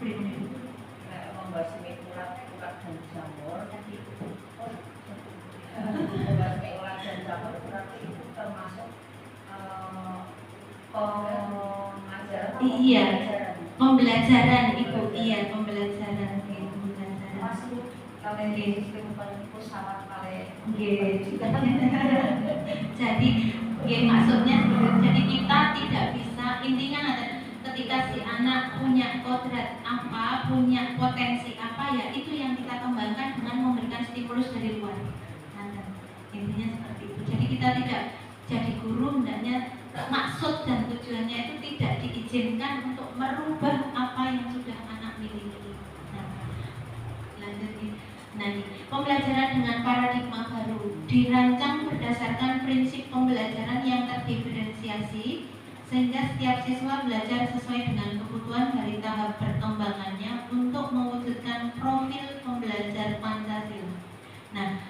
membasmi ulat dan jamur. Membasmi ulat dan jamur berarti itu termasuk pembelajaran Ibu. Iya, pembelajaran. Masuk kalau di sistem pesawat paling. Jadi, maksudnya, jadi kita tidak bisa, intinya ada ketika si anak punya kodrat apa, punya potensi apa, ya itu yang kita kembangkan dengan memberikan stimulus dari luar. Intinya seperti itu. Jadi kita tidak jadi guru, hendaknya maksud dan tujuannya itu tidak diizinkan untuk merubah apa yang sudah anak miliki. Nah, pembelajaran dengan paradigma baru dirancang berdasarkan prinsip pembelajaran yang terdiferensiasi, sehingga setiap siswa belajar sesuai dengan kebutuhan dari tahap perkembangannya untuk mewujudkan profil pembelajar Pancasila. Nah,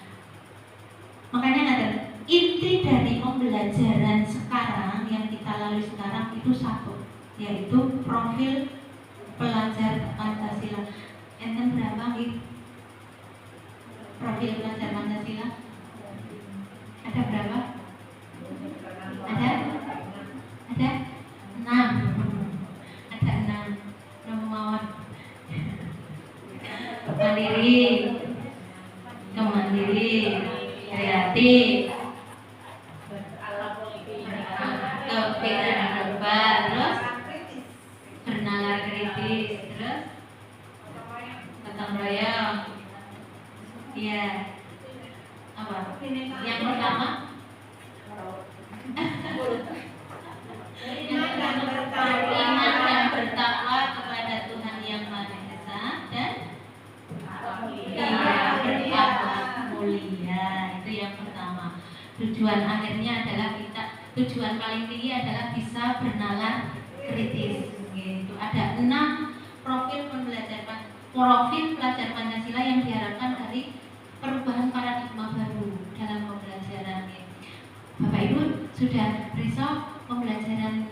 makanya ada inti dari pembelajaran sekarang yang kita lalui sekarang itu satu, yaitu profil pelajar Pancasila. Enten berapa nih? Profil pelajar Pancasila? Ada berapa? Ada? 6. Ada 6. Nomor kemandiri, kreatif, kepikiran global, terus bernalar kritis, terus gotong royong. Iya. Apa? Yang pertama? Beriman dan bertakwa kepada Tuhan Yang Maha Esa dan berakhlak mulia. Itu yang pertama. Tujuan akhirnya adalah tujuan paling tinggi adalah bisa bernalar kritis. Gitu. Ada 6 profil pelajar Pancasila yang diharapkan dari perubahan paradigma baru dalam pembelajaran. Bapak Ibu sudah risau pembelajaran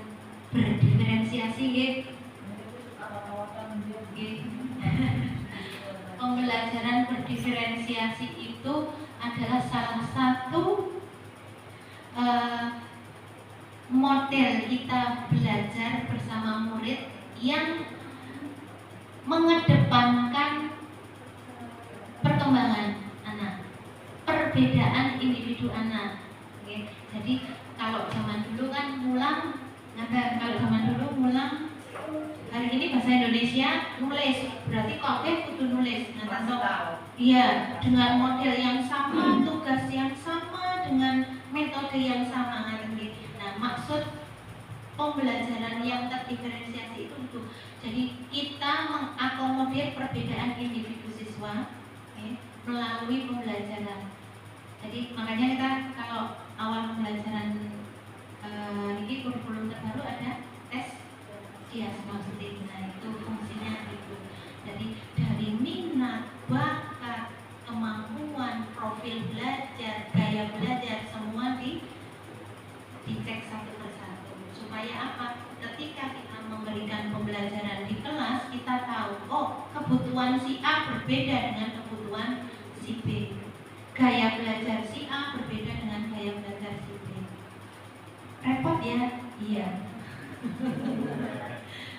berdiferensiasi, Pembelajaran berdiferensiasi itu adalah salah satu model kita belajar bersama murid yang mengedepankan perkembangan anak, perbedaan individu anak. Jadi kalau zaman dulu kan hari ini bahasa Indonesia nulis, berarti kokeh kudu nulis. Iya, dengan model yang sama, tugas yang sama, dengan metode yang sama. Nah, maksud pembelajaran yang terdiferensiasi itu jadi kita mengakomodir perbedaan individu siswa melalui pembelajaran. Jadi makanya kita kalau awal pembelajaran ini kurikulum terbaru ada tes diagnostik. Nah, itu fungsinya itu. Jadi dari minat, bakat, kemampuan, profil belajar, gaya belajar semua dicek satu persatu. Supaya apa? Ketika kita memberikan pembelajaran di kelas, kita tahu, oh, kebutuhan si A berbeda dengan kebutuhan si B. Gaya belajar si A berbeda dengan gaya belajar si B. Repot ya? Iya.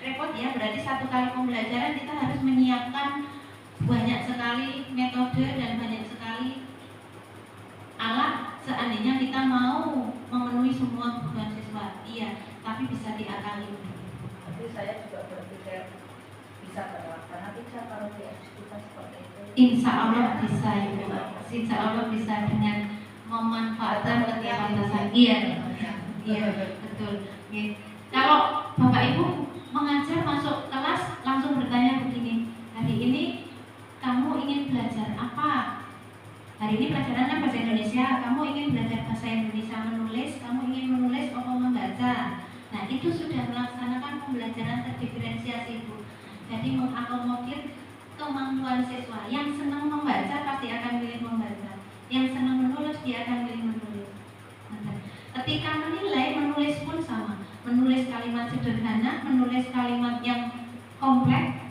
Repot ya, berarti satu kali pembelajaran kita harus menyiapkan banyak sekali metode dan banyak sekali alat seandainya kita mau memenuhi semua kebutuhan siswa. Iya, tapi bisa diakali. Tapi saya juga berpikir bisa terlaksana, bisa kalau dieksekusi seperti itu. Insya Allah bisa, Ibu. Insya Allah bisa dengan memanfaatkan keterbatasan. Iya, betul. Ya. Kalau Bapak Ibu mengajar masuk kelas langsung bertanya begini, hari ini kamu ingin belajar apa? Hari ini pelajaran kan bahasa Indonesia, kamu ingin belajar bahasa Indonesia menulis, kamu ingin menulis atau membaca. Nah, itu sudah melaksanakan pembelajaran terdiferensiasi, Bu. Jadi mengakomodir kemampuan siswa. Yang senang membaca pasti akan pilih membaca, yang senang menulis dia akan pilih menulis. Ketika menilai, menulis pun sama. Menulis kalimat sederhana, menulis kalimat yang kompleks,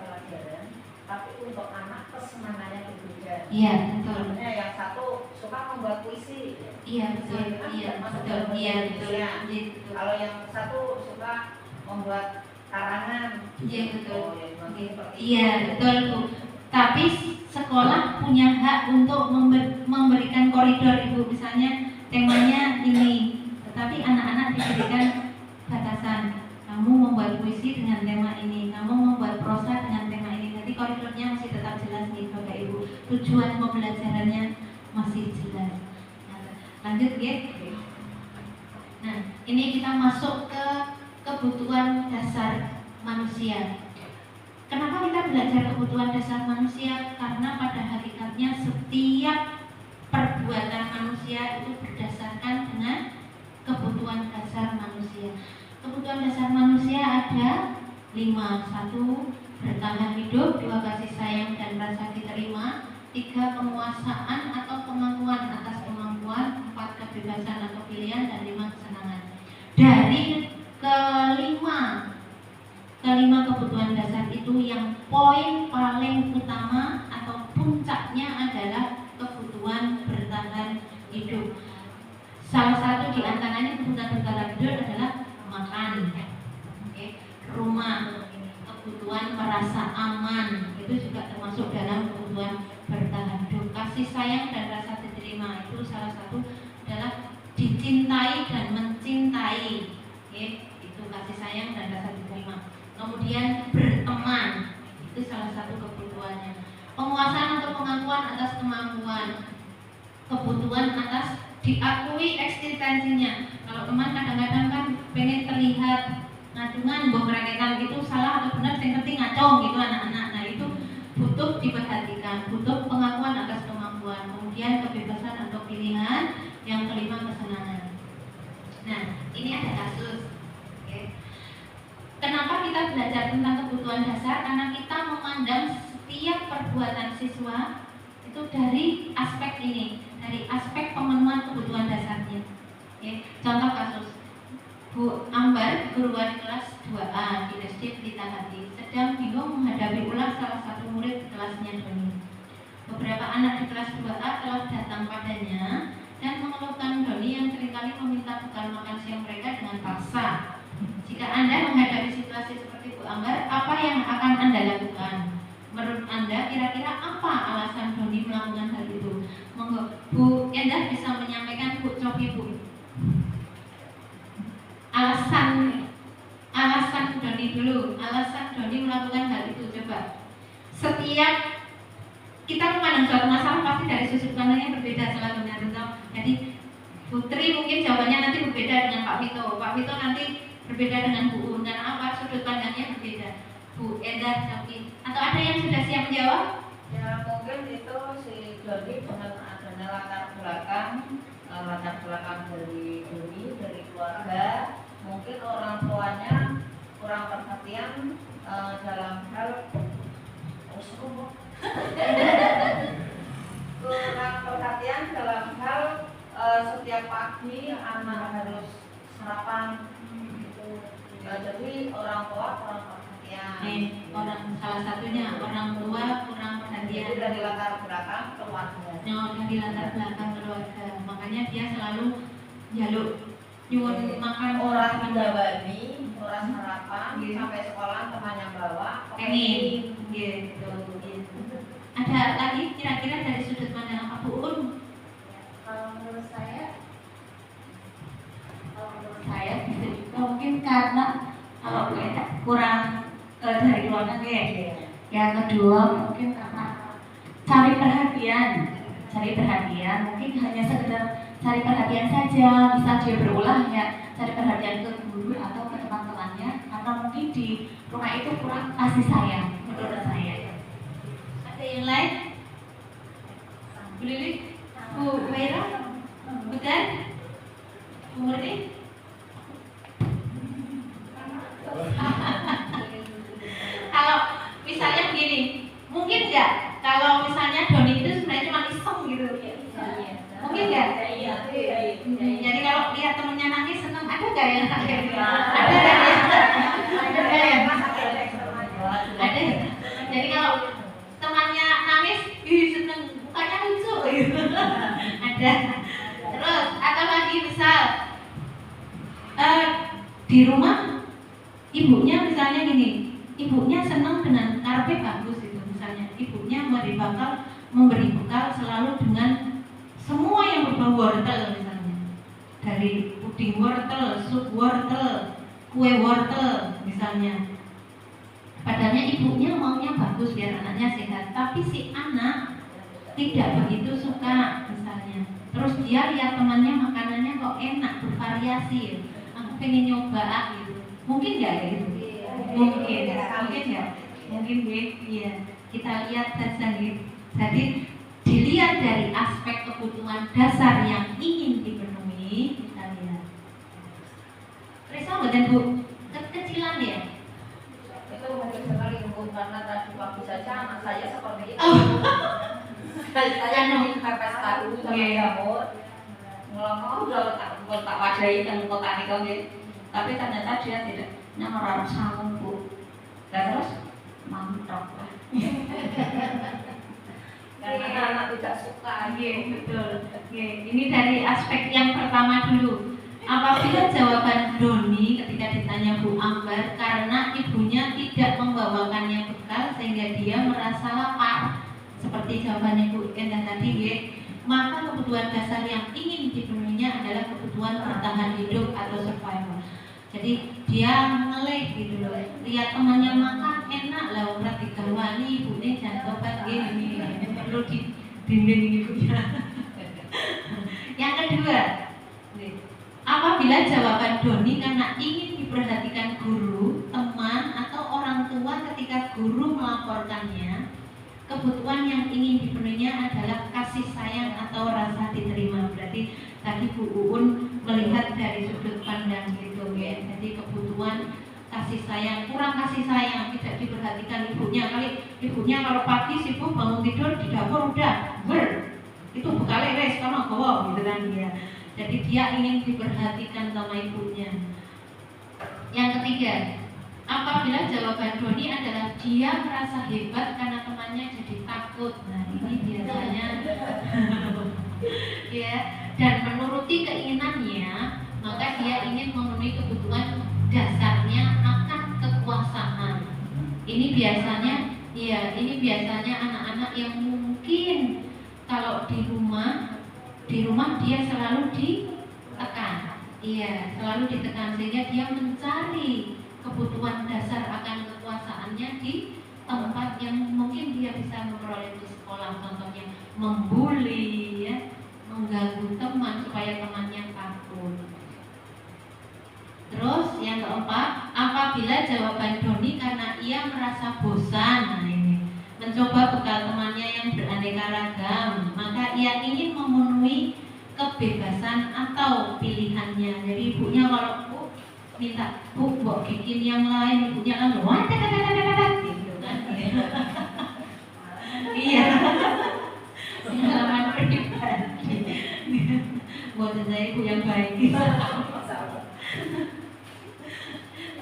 pelajaran, tapi untuk anak kesenangannya berbeda. Iya, betul. Sebenarnya yang satu suka membuat puisi. Iya, betul. Iya, betul. Iya, betul. Iya, betul. Kalau yang satu suka membuat karangan. Iya, betul. Iya, betul, Bu. Tapi sekolah punya hak untuk memberikan koridor, Ibu. Misalnya temanya ini, tetapi anak-anak diberikan batasan. Kamu membuat puisi dengan tema ini, kamu membuat prosa dengan tema ini. Jadi koridornya masih tetap jelas nih, Bapak Ibu. Tujuan pembelajarannya masih jelas. Lanjut, ya. Nah, ini kita masuk ke kebutuhan dasar manusia. Kenapa kita belajar kebutuhan dasar manusia? Karena pada hakikatnya setiap perbuatan manusia itu berdasarkan dengan kebutuhan dasar manusia. Kebutuhan dasar manusia ada 5. 1. Bertahan hidup. 2. Kasih sayang dan rasa diterima. 3. Penguasaan atau kemampuan atas kemampuan. 4. Kebebasan atau pilihan. Dan 5. Kesenangan. Dari kelima kebutuhan dasar itu yang poin paling utama atau puncaknya adalah kebutuhan bertahan hidup. Salah satu di antaranya kebutuhan bertahan hidup adalah makan, rumah, kebutuhan merasa aman, itu juga termasuk dalam kebutuhan bertahan hidup. Kasih sayang dan rasa diterima itu salah satu adalah dicintai dan mencintai, itu kasih sayang dan rasa diterima. Kemudian berteman, itu salah satu kebutuhannya. Penguasaan atau pengakuan atas kemampuan, kebutuhan atas diakui eksistensinya. Kalau teman kadang-kadang kan pengen terlihat ngacungan, bongreketan, itu salah atau benar, yang penting ngacung gitu anak-anak. Nah itu butuh diperhatikan, butuh pengakuan atas kemampuan. Kemudian kebebasan atau pilihan. Yang kelima kesenangan. Nah ini ada kasus. Kenapa kita belajar tentang kebutuhan dasar? Karena kita memandang setiap perbuatan siswa itu dari aspek ini, dari aspek pemenuhan kebutuhan dasarnya. Contoh kasus, Bu Ambar, guru wali kelas 2A di SD Pelita Hati, sedang bingung menghadapi ulas salah satu murid di kelasnya Doni. Beberapa anak di kelas 2A telah datang padanya dan mengeluhkan Doni yang seringkali meminta bekal makan siang mereka dengan paksa. Jika Anda menghadapi situasi seperti Bu Ambar, apa yang akan Anda lakukan? Menurut Anda, kira-kira apa alasan Doni melakukan hal itu? Monggo, Bu Endah bisa menyampaikan, Bu Cobi, Bu. Alasan Doni dulu. Alasan Doni melakukan hal itu, coba. Setiap kita memandang suatu masalah pasti dari sudut pandang yang berbeda selalunya. Jadi Putri mungkin jawabannya nanti berbeda dengan Pak Vito. Pak Vito nanti berbeda dengan Bu Un, karena apa? Sudut pandangnya berbeda. Bu Endah, Cobi, atau ada yang sudah siap menjawab? Ya mungkin itu si Doni dengan adanya latar belakang dari Doni, dari keluarga, mungkin orang tuanya kurang perhatian dalam hal kurang perhatian dalam hal setiap pagi anak harus sarapan gitu. Jadi orang tua kurang perhatian. Salah satunya orang tua kurang perhatian. Itu dari latar belakang keluarga. Dari latar belakang keluarga. Makanya dia selalu jaluk nyuwun makan orang mendawani, orang sarapan sampai sekolah temannya bawa. Ini gitu. Ada lagi kira-kira dari sudut pandang apa, Bu Un? Kalau menurut saya bisa juga mungkin karena kalau kurang dari keluarga ya. Yang kedua mungkin karena cari perhatian mungkin hanya sekedar cari perhatian saja, bisa dia berulang ya, cari perhatian ke guru atau ke teman-temannya, karena mungkin di rumah itu kurang kasih sayang menurut saya. Ada yang lain? Bu Lili? Bu Maira? Bukan? Bu Murni? Kalau misalnya begini, mungkin nggak kalau misalnya Doni itu sebenarnya cuma iseng gitu, mungkin nggak? Jadi kalau lihat temennya nangis senang, ada nggak yang nangis? Ada ya? Jadi kalau temannya nangis, ih seneng, mukanya lucu gitu. Ada. Terus atau lagi misal di rumah ibunya misalnya gini, ibunya senang dengan karpet bagus itu misalnya, ibunya memberi bekal selalu dengan semua yang berbau wortel misalnya, dari puding wortel, sup wortel, kue wortel misalnya. Padahal ibunya maunya bagus biar anaknya sehat, tapi si anak tidak begitu suka misalnya. Terus dia lihat temannya makanannya kok enak, bervariasi, aku pengen nyoba gitu. Mungkin nggak ya gitu? Mungkin ya, mungkin ya. Kita lihat saja gitu. Jadi dilihat dari aspek kebutuhan dasar yang ingin dipenuhi, kita lihat. Risa dan Bu, kekecilan ya? Itu mungkin sekali Bu, karena tadi waktu saja anak saya seperti itu. Saya ingin pepes tahu sama jamur, ngomong udah tak wadahi dan kota ini kan, tapi ternyata dia tidak orang sanggup Bu. Dan terus mantap lah. Karena anak tidak suka. Betul. Ini dari aspek yang pertama dulu. Apabila jawaban Doni ketika ditanya Bu Ambar karena ibunya tidak membawakannya bekal sehingga dia merasa lapar, seperti jawabannya Bu Endah tadi, maka kebutuhan dasar yang ingin dipenuhinya adalah kebutuhan bertahan hidup atau survival. Jadi dia mengelih gitu loh, lihat temannya makan enak lah, udah digawani ibunya jangan tobat gini perlu dibimbing ibunya. Yang kedua, apabila jawaban Doni karena ingin diperhatikan guru, teman atau orang tua ketika guru melaporkannya, kebutuhan yang ingin dipenuhinya adalah kasih sayang atau rasa diterima. Berarti tadi Bu Uun melihat dari sudut pandang gitu ya. Jadi kebutuhan kasih sayang, kurang kasih sayang, tidak diperhatikan ibunya. Ibunya kalau pagi sibuk bangun tidur di dapur udah itu bekalnya wes sama bawa gitu kan dia. Jadi dia ingin diperhatikan sama ibunya. Yang ketiga, apabila jawaban Doni adalah dia merasa hebat karena temannya jadi takut. Nah ini biasanya ya, dan menuruti keinginannya, maka dia ingin memenuhi kebutuhan dasarnya akan kekuasaan. Ini biasanya anak-anak yang mungkin kalau di rumah dia selalu ditekan. Iya, selalu ditekan sehingga dia mencari kebutuhan dasar akan kekuasaannya di tempat yang mungkin dia bisa memperoleh di sekolah, contohnya membuli ya, mengganggu teman supaya temannya takut. Terus yang keempat, apabila jawaban Doni karena ia merasa bosan, nah ini mencoba bekal temannya yang beraneka ragam, maka ia ingin memenuhi kebebasan atau pilihannya. Jadi ibunya kalau minta Bu bikin yang lain, ibunya kan wah gitu kan. Iya. Pengalaman pribadi. Buat saya ibu yang baik.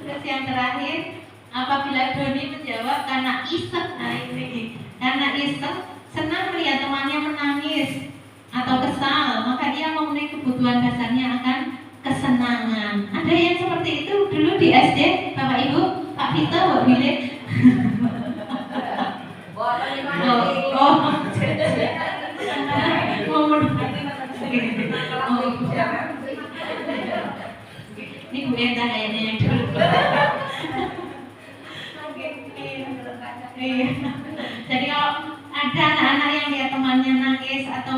Terus yang terakhir, apabila Doni menjawab karena iseng, nah ini karena iseng senang melihat temannya menangis atau kesal, maka dia memenuhi kebutuhan dasarnya akan kesenangan. Ada yang seperti itu dulu di SD, Bapak Ibu, Pak Vito, Mbak Billy. Ini Bu Enda kayaknya yang dulu. Jadi kalau ada anak-anak yang lihat temannya nangis atau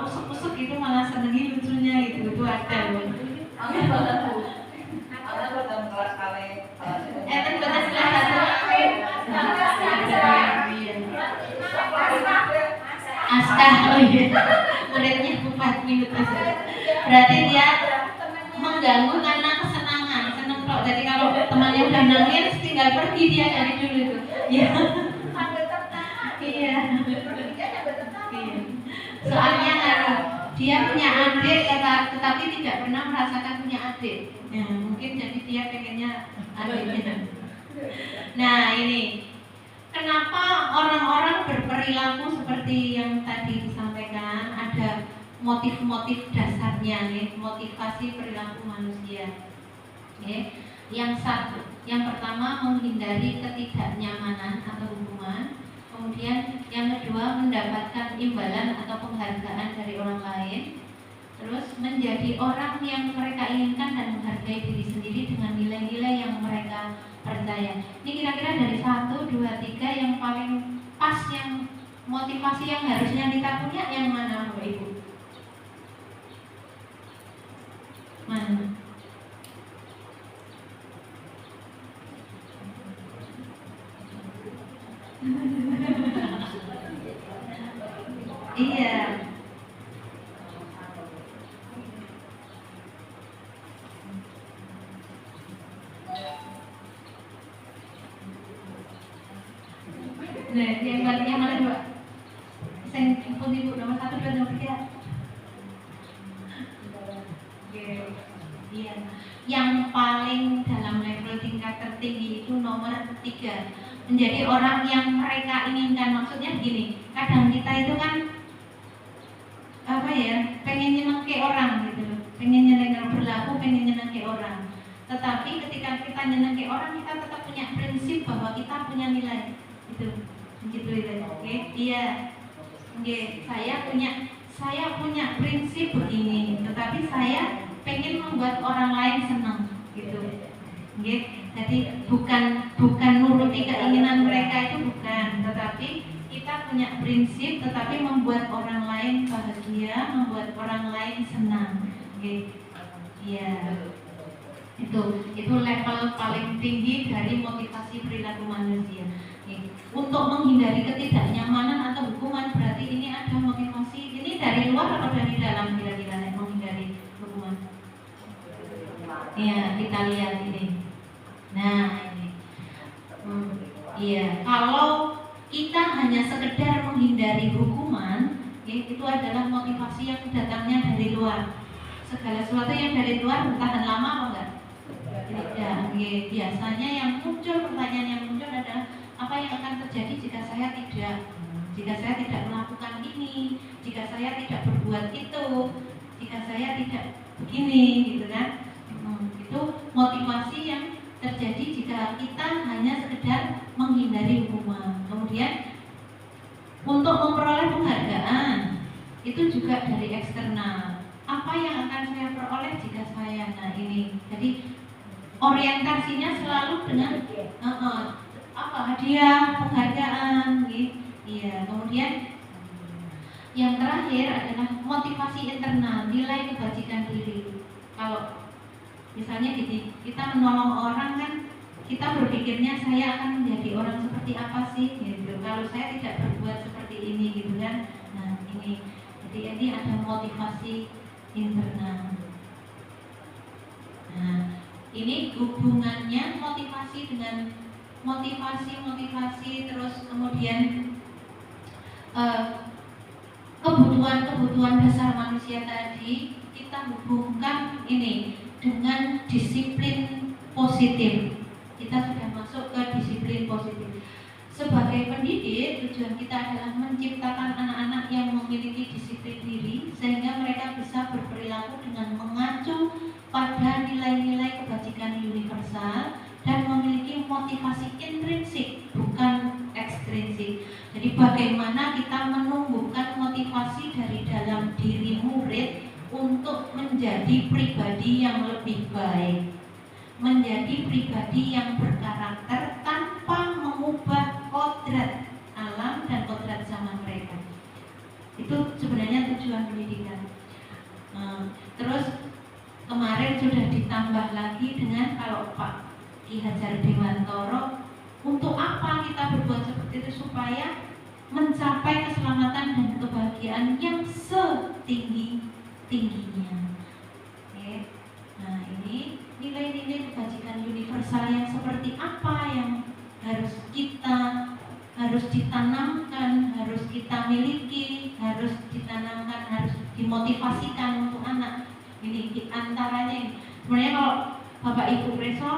usuk-usuk itu malah senengi lucunya gitu, itu ada. Kelas kali. Muridnya 4 minit aja. Berarti dia mengganggu karena kesenangan, seneng kok. Jadi kalau temannya udah nangis, tinggal pergi dia dari dulu itu. Iya. Iya. Soalnya dia punya adik, tetapi tidak pernah merasakan punya adik. Ya, mungkin jadi dia pengennya adiknya. Nah ini, perilaku seperti yang tadi disampaikan, ada motif-motif dasarnya nih, motivasi perilaku manusia. Yang satu, yang pertama menghindari ketidaknyamanan atau hubungan. Kemudian yang kedua mendapatkan imbalan atau penghargaan dari orang lain. Terus menjadi orang yang mereka inginkan dan menghargai diri sendiri dengan nilai-nilai yang mereka percaya. Ini kira-kira dari 1, 2, 3 yang paling pas, yang motivasi yang harusnya kita punya yang mana Bapak Ibu? Mana? Iya. Nah, yang mana dua? Saya pun ibu nomor 1, 2, nomor 3. Iya. Yang paling dalam level tingkat tertinggi itu nomor 3. Menjadi orang yang mereka inginkan. Maksudnya gini, kadang kita itu kan pengen nyenengke orang gitu, pengen nyenengke berlaku, pengen nyenengke orang. Tetapi ketika kita nyenengke orang, kita tetap punya prinsip bahwa kita punya nilai. Gitu ya. Oke, iya. Oke, saya punya prinsip begini, tetapi saya pengen membuat orang lain senang gitu. Oke, jadi bukan nuruti keinginan mereka, itu bukan, tetapi kita punya prinsip, tetapi membuat orang lain bahagia, membuat orang lain senang. Oke, iya. Itu level paling tinggi dari motivasi perilaku manusia. Untuk menghindari ketidaknyamanan atau hukuman, berarti ini ada motivasi. Ini dari luar atau dari dalam kira-kira menghindari hukuman? Iya, kita lihat ini. Nah, ini. Iya, kalau kita hanya sekedar menghindari hukuman, itu adalah motivasi yang datangnya dari luar. Segala sesuatu yang dari luar bertahan lama apa enggak? Tidak. Biasanya yang muncul, pertanyaan yang muncul adalah apa yang akan terjadi jika saya tidak melakukan ini, jika saya tidak berbuat itu, jika saya tidak begini, gitu kan? Itu motivasi yang terjadi jika kita hanya sekedar menghindari hukuman. Kemudian untuk memperoleh penghargaan itu juga dari eksternal. Apa yang akan saya peroleh jika saya, ini. Jadi orientasinya selalu dengan hadiah, penghargaan, gitu. Iya. Kemudian yang terakhir adalah motivasi internal, nilai kebajikan diri. Kalau misalnya gini, kita menolong orang kan, kita berpikirnya saya akan menjadi orang seperti apa sih, gitu. Kalau saya tidak berbuat seperti ini, gitu kan. Nah, ini. Jadi ini ada motivasi internal. Nah, ini hubungannya motivasi dengan motivasi, terus kemudian kebutuhan dasar manusia tadi kita hubungkan ini dengan disiplin positif. Kita sudah masuk ke disiplin positif. Sebagai pendidik, tujuan kita adalah menciptakan anak-anak yang memiliki disiplin diri sehingga mereka bisa berperilaku dengan mengacu pada nilai-nilai kebajikan universal dan memiliki motivasi intrinsik, bukan ekstrinsik. Jadi bagaimana kita menumbuhkan motivasi dari dalam diri murid untuk menjadi pribadi yang lebih baik, menjadi pribadi yang berkarakter tanpa mengubah kodrat alam dan kodrat zaman mereka. Itu sebenarnya tujuan pendidikan. Terus kemarin sudah ditambah lagi dengan, kalau Pak Ki Hajar Dewantoro, untuk apa kita berbuat seperti itu? Supaya mencapai keselamatan dan kebahagiaan yang setinggi-tingginya. Oke. Nah, ini nilai-nilai kebajikan universal yang seperti apa yang harus ditanamkan, harus kita miliki, harus ditanamkan, harus dimotivasikan untuk anak. Ini antaranya ini. Sebenarnya kalau Bapak Ibu Preso,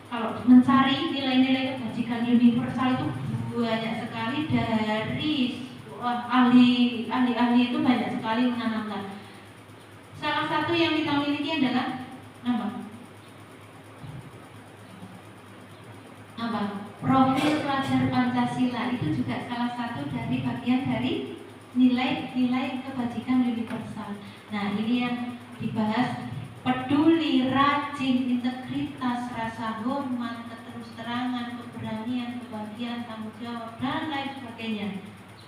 kalau mencari nilai-nilai kebajikan universal itu banyak sekali, dari ahli itu banyak sekali menanamkan. Salah satu yang kita miliki adalah apa? Profil pelajar Pancasila itu juga salah satu dari bagian dari nilai-nilai kebajikan universal. Nah, ini yang dibahas: peduli, rajin, integritas, rasa hormat, keterus-terangan, keberanian, kebahagiaan, tanggung jawab, dan lain sebagainya.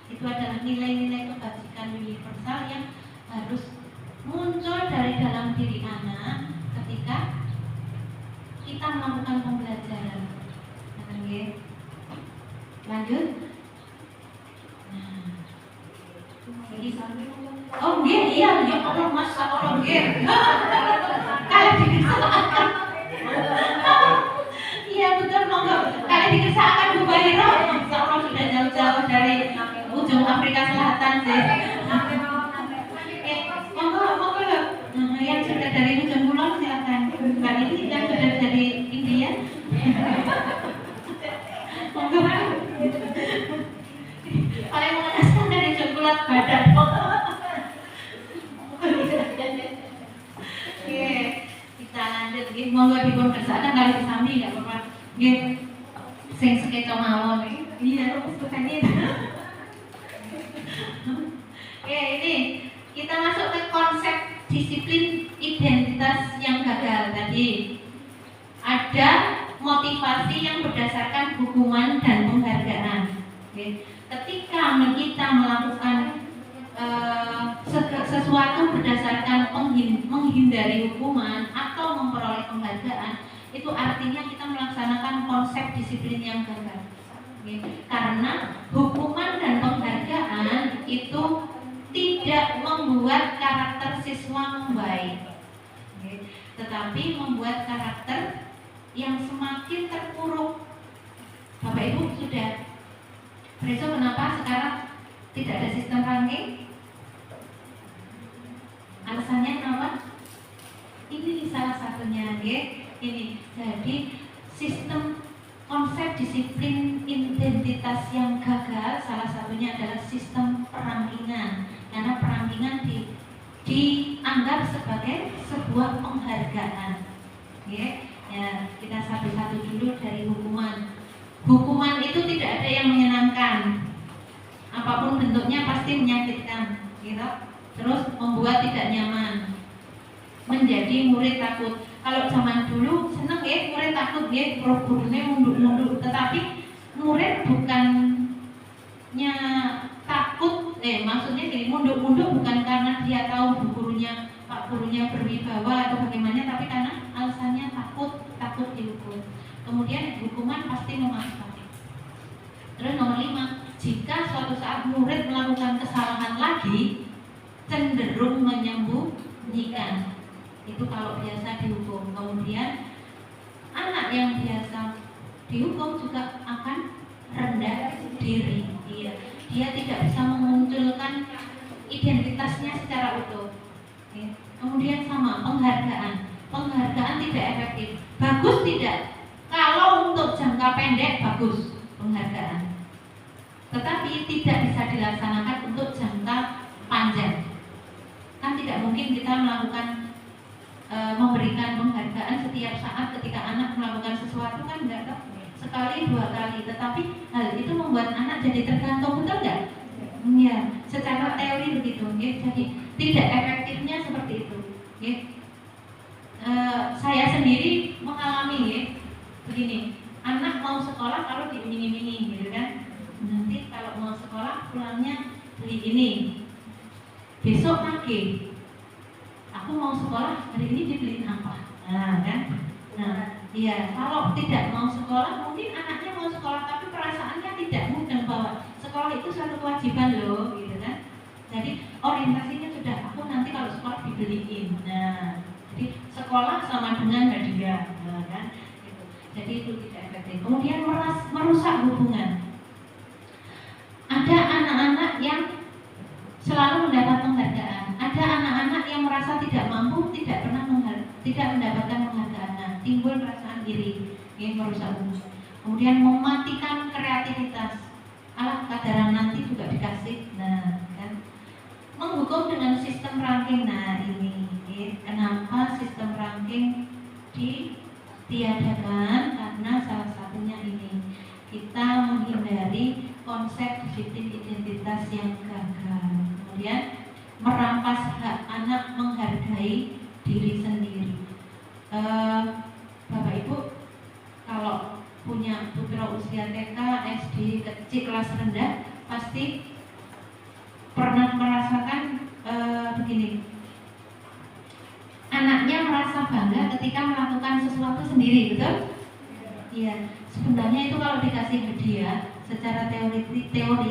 Itu adalah nilai-nilai kebajikan universal yang harus muncul dari dalam diri anak ketika kita melakukan pembelajaran. Lanjut. Oh iya, ya Allah, masa Allah kalau dikesahkan. Iya betul, monggo. Kalau dikesahkan Bu Bahiro, Masya Allah sudah jauh-jauh dari ujung Afrika Selatan sih. Monggo loh. Yang sudah dari ujung kulon silakan. Mbak ini yang sudah dari India. Monggo. Paling mengenaskan dari ujung kulon badan. Oke, kita lanjut. Monggo dipun kersakaken kali sami enggak apa-apa. Nggih. Sing sekeca mawon iki. Iya, bukan ini. Oke, ini kita masuk ke konsep disiplin identitas yang gagal tadi. Ada motivasi yang berdasarkan hukuman dan penghargaan. Oke. Ketika kita melakukan sesuatu berdasarkan menghindari hukuman atau memperoleh penghargaan, itu artinya kita melaksanakan konsep disiplin yang gagal. Karena hukuman dan penghargaan itu tidak membuat karakter siswa membaik, tetapi membuat karakter yang semakin terpuruk. Bapak Ibu sudah preso kenapa sekarang tidak ada sistem ranking? Alasannya kenapa? Ini salah satunya, ini. Jadi sistem konsep disiplin identitas yang gagal salah satunya adalah sistem perankingan. Karena perankingan dianggap sebagai sebuah penghargaan. Ya, kita satu-satu dulu dari hukuman. Hukuman itu tidak ada yang menyenangkan. Apapun bentuknya pasti menyakitkan, gitu. Terus membuat tidak nyaman, menjadi murid takut. Kalau zaman dulu seneng murid takut gurunya munduk-munduk, tetapi murid bukannya takut, maksudnya gini, munduk-munduk bukan karena dia tahu Pak gurunya berwibawa atau bagaimana, tapi karena alasannya takut dihukum. Kemudian hukuman pasti memaksa. Terus nomor 5, jika suatu saat murid melakukan kesalahan lagi, cenderung menyembunyikan. Itu kalau biasa dihukum. Kemudian anak yang biasa dihukum juga akan rendah diri. Dia tidak bisa memunculkan identitasnya secara utuh. Kemudian sama penghargaan. Penghargaan tidak efektif. Bagus tidak? Kalau untuk jangka pendek bagus penghargaan. Tetapi tidak bisa dilaksanakan untuk jangka panjang. Kan tidak mungkin kita melakukan memberikan penghargaan setiap saat ketika anak melakukan sesuatu, kan enggak tahu. Sekali, 2 kali, tetapi hal itu membuat anak jadi tergantung, betul enggak? Ya, secara teori begitu, jadi tidak efektifnya seperti itu. Saya sendiri mengalami begini, anak mau sekolah kalau diiming-imingi, gitu kan? Nanti kalau mau sekolah pulangnya beli ini, besok lagi aku mau sekolah hari ini dibeliin apa? Nah kan, iya, kalau tidak mau sekolah mungkin anaknya mau sekolah tapi perasaannya tidak mudah bahwa sekolah itu suatu kewajiban loh, gitu kan? Jadi orientasinya sudah aku nanti kalau sekolah dibeliin. Nah, jadi sekolah sama dengan hadiah, kan? Gitu. Jadi itu tidak efektif. Kemudian merusak hubungan. Ada anak-anak yang selalu mendapat penghargaan. Ada anak-anak yang merasa tidak mampu, tidak mendapatkan penghargaan. Nah, timbul perasaan iri, merusak hubungan. Kemudian mematikan kreativitas. Alah, kadaran nanti juga dikasih. Nah, dengan sistem ranking. Nah ini kenapa sistem ranking ditiadakan, karena salah satunya ini kita menghindari konsep disiplin identitas yang gagal, kemudian merampas hak anak menghargai diri sendiri. Bapak Ibu kalau punya putra usia TK, SD, kecil, kelas rendah pasti pernah merasakan begini, anaknya merasa bangga ketika melakukan sesuatu sendiri, betul? Iya, sebenarnya itu kalau dikasih hadiah secara teori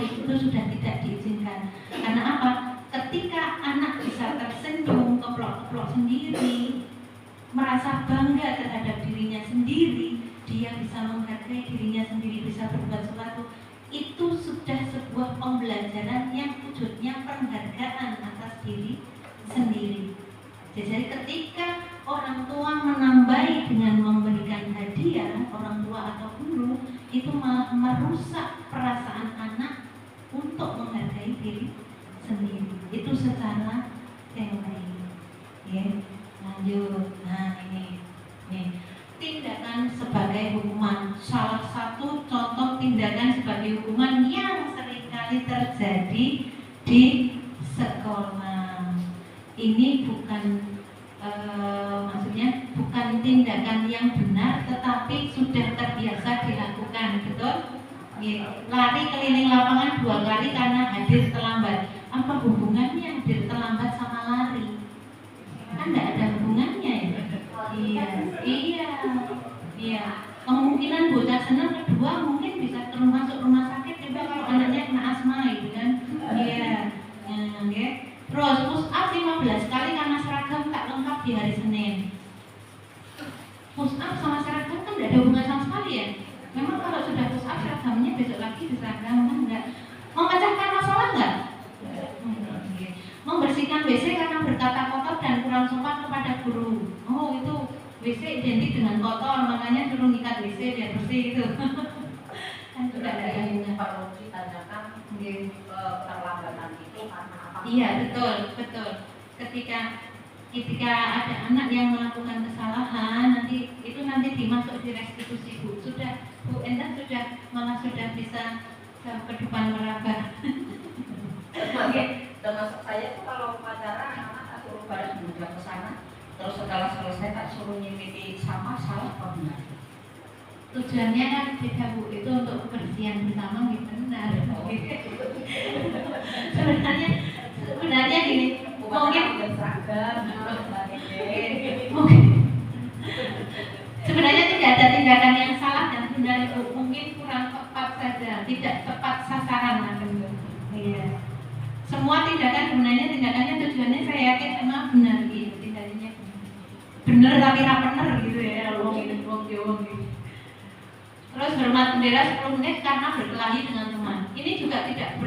itu sudah tidak diizinkan. Karena apa? Ketika anak bisa tersenyum, keplok-keplok sendiri, merasa bangga terhadap dirinya sendiri, dia bisa menghargai dirinya sendiri, bisa berbuat sesuatu, itu sudah sebuah pembelajaran yang wujudnya penghargaan atas diri sendiri. Jadi ketika orang tua menambahi dengan memberikan hadiah, orang tua atau guru, itu malah merusak perasaan anak untuk menghargai diri sendiri. Itu secara teori. Ya, lanjut. Nah ini tindakan sebagai hukuman. Salah satu contoh tindakan sebagai hukuman yang seringkali terjadi di sekolah. Ini bukan maksudnya bukan tindakan yang benar, tetapi sudah terbiasa dilakukan, betul? Lari keliling lapangan 2 kali karena hadir terlambat. Apa hubungannya hadir terlambat sama lari? Kan tidak ada hubungannya ya. Iya. Kemungkinan bocah senang kedua mungkin bisa masuk rumah sakit juga kalau anaknya kena asma, gitu kan? Iya. Terus push up 15 kali karena seragam tak lengkap di hari Senin. Push up sama seragam kan tidak ada hubungan sama sekali ya. Memang kalau sudah push up seragamnya besok lagi di seragam kan enggak. Memecahkan masalah enggak? Membersihkan WC karena berkata kotor dan kurang sopan kepada guru. Oh itu WC identik dengan kotor, makanya suruh nyikat WC biar bersih gitu. Kan tidak ada yang perlu ditanyakan di keterlambatan itu karena apa? Iya betul. Ketika ada anak yang melakukan kesalahan, nanti dimasuk di restitusi Bu. Bu Endah sudah bisa ke depan meraba. Termasuk saya tuh kalau pacaran anak tak suruh balik dulu ke sana, terus setelah selesai tak suruh nyimiti sama salah apa benar? Tujuannya kan beda Bu, itu untuk kebersihan bersama gitu benar. Sebenarnya gini, mungkin sebenarnya tidak ada tindakan yang salah dan benar itu, mungkin kurang tepat saja, tidak tepat sasaran namanya. Iya. Semua tindakan sebenarnya tindakannya tujuannya saya yakin memang benar gitu, tindakannya benar tapi tidak benar gitu ya, wong gitu. Terus hormat bendera 10 menit karena berkelahi dengan teman. Ini juga tidak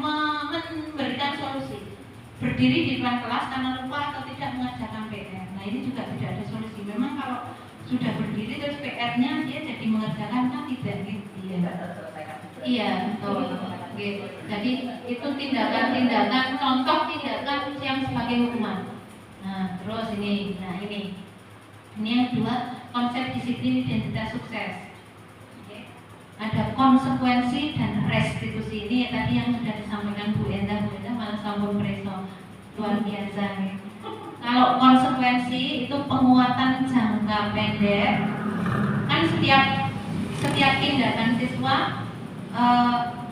memberikan solusi. Berdiri di depan kelas karena lupa atau tidak mengerjakan PR. Nah ini juga tidak ada solusi. Memang kalau sudah berdiri terus PR-nya dia jadi mengerjakan kan tidak gitu. Iya betul. Gitu. Jadi itu tindakan contoh tindakan yang sebagai hukuman. Nah terus ini yang kedua, konsep disiplin identitas sukses. Ada konsekuensi dan restitusi. Ini tadi yang sudah disampaikan Bu Endah malah sampun preso luar biasa. Kalau konsekuensi itu penguatan jangka pendek. Kan setiap tindakan siswa